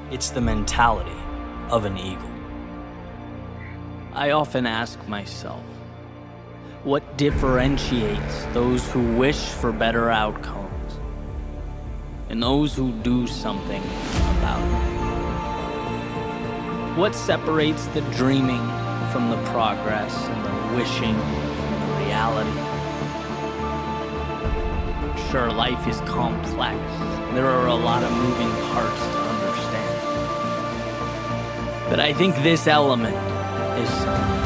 It's the mentality of an eagle. I often ask myself, what differentiates those who wish for better outcomes and those who do something about it? What separates the dreaming from the progress and the wishing from the reality? Sure, life is complex. There are a lot of moving parts to understand. But I think this element is simple.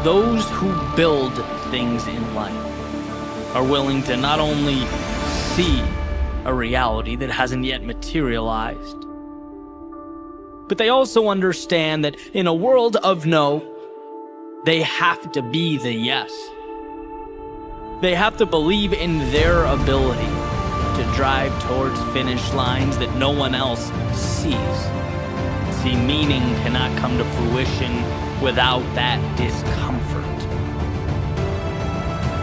Those who build things in life are willing to not only see a reality that hasn't yet materialized, but they also understand that in a world of no, they have to be the yes. They have to believe in their ability to drive towards finish lines that no one else sees. See, meaning cannot come to fruition without that discomfort.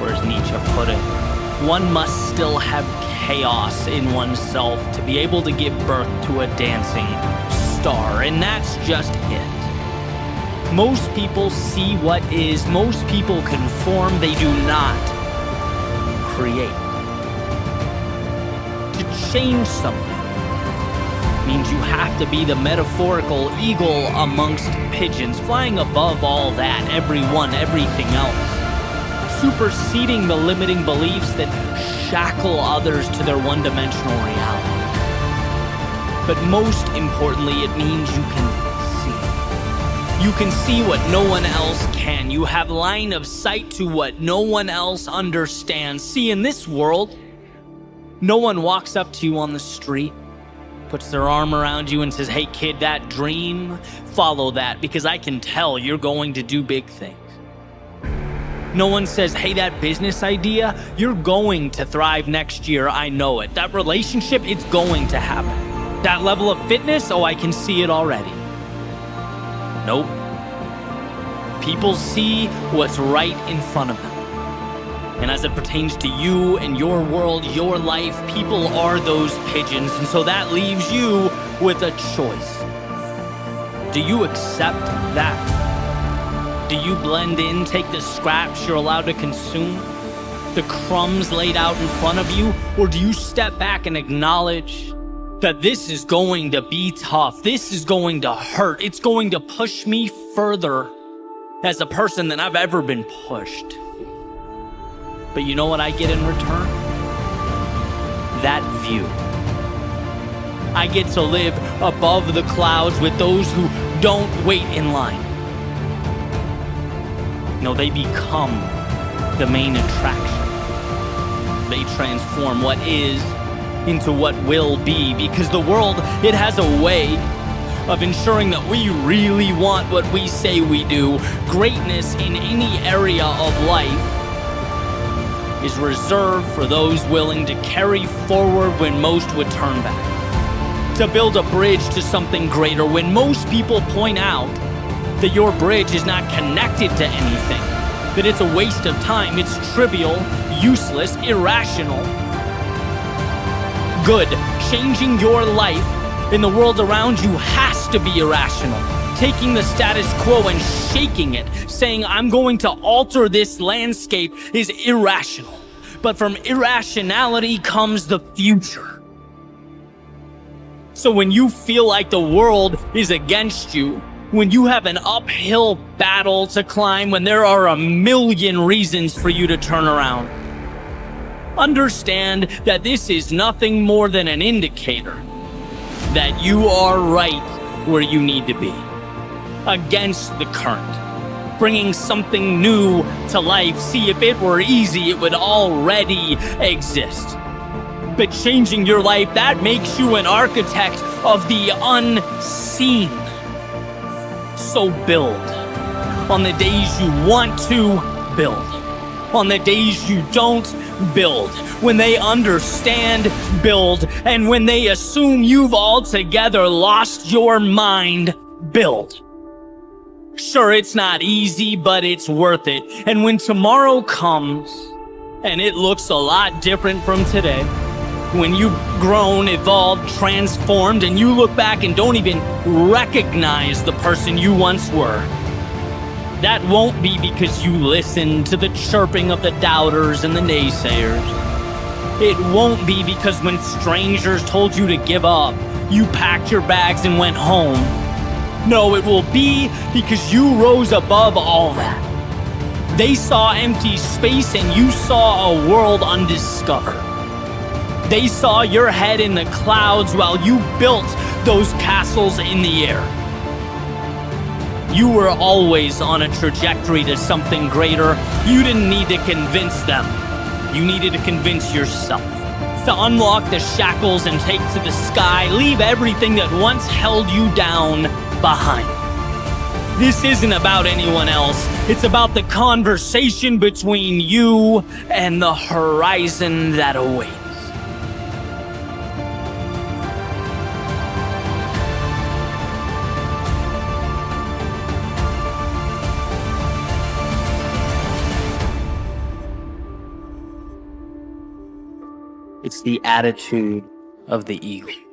Or as Nietzsche put it, one must still have chaos in oneself to be able to give birth to a dancing star, and that's just it. Most people see what is, most people conform, they do not create. To change something means you have to be the metaphorical eagle amongst pigeons, flying above all that, everyone, everything else, superseding the limiting beliefs that shackle others to their one-dimensional reality. But most importantly, it means you can see. You can see what no one else can. You have line of sight to what no one else understands. See, in this world, no one walks up to you on the street, puts their arm around you and says, hey kid, that dream, follow that, because I can tell you're going to do big things. No one says, hey, that business idea, you're going to thrive next year, I know it. That relationship, it's going to happen. That level of fitness, oh, I can see it already. Nope. People see what's right in front of them. And as it pertains to you and your world, your life, people are those pigeons. And so that leaves you with a choice. Do you accept that? Do you blend in, take the scraps you're allowed to consume, the crumbs laid out in front of you? Or do you step back and acknowledge that this is going to be tough, this is going to hurt, it's going to push me further as a person than I've ever been pushed? But you know what I get in return? That view. I get to live above the clouds with those who don't wait in line. No, they become the main attraction. They transform what is into what will be, because the world, it has a way of ensuring that we really want what we say we do. Greatness in any area of life is reserved for those willing to carry forward when most would turn back. To build a bridge to something greater when most people point out that your bridge is not connected to anything, that it's a waste of time, it's trivial, useless, irrational. Good. Changing your life in the world around you has to be irrational. Taking the status quo and shaking it, saying, I'm going to alter this landscape, is irrational. But from irrationality comes the future. So when you feel like the world is against you, when you have an uphill battle to climb, when there are a million reasons for you to turn around, understand that this is nothing more than an indicator that you are right where you need to be. Against the current, bringing something new to life. See, if it were easy, it would already exist. But changing your life, that makes you an architect of the unseen. So build. On the days you want to, build. On the days you don't, build. When they understand, build. And when they assume you've altogether lost your mind, build. Sure, it's not easy, but it's worth it. And when tomorrow comes, and it looks a lot different from today, When you've grown, evolved, transformed, and you look back and don't even recognize the person you once were, that won't be because you listened to the chirping of the doubters and the naysayers. It won't be because when strangers told you to give up, you packed your bags and went home. No, it will be because you rose above all that. They saw empty space and you saw a world undiscovered. They saw your head in the clouds while you built those castles in the air. You were always on a trajectory to something greater. You didn't need to convince them. You needed to convince yourself. To unlock the shackles and take to the sky, leave everything that once held you down behind. This isn't about anyone else. It's about the conversation between you and the horizon that awaits. It's the attitude of the eagle.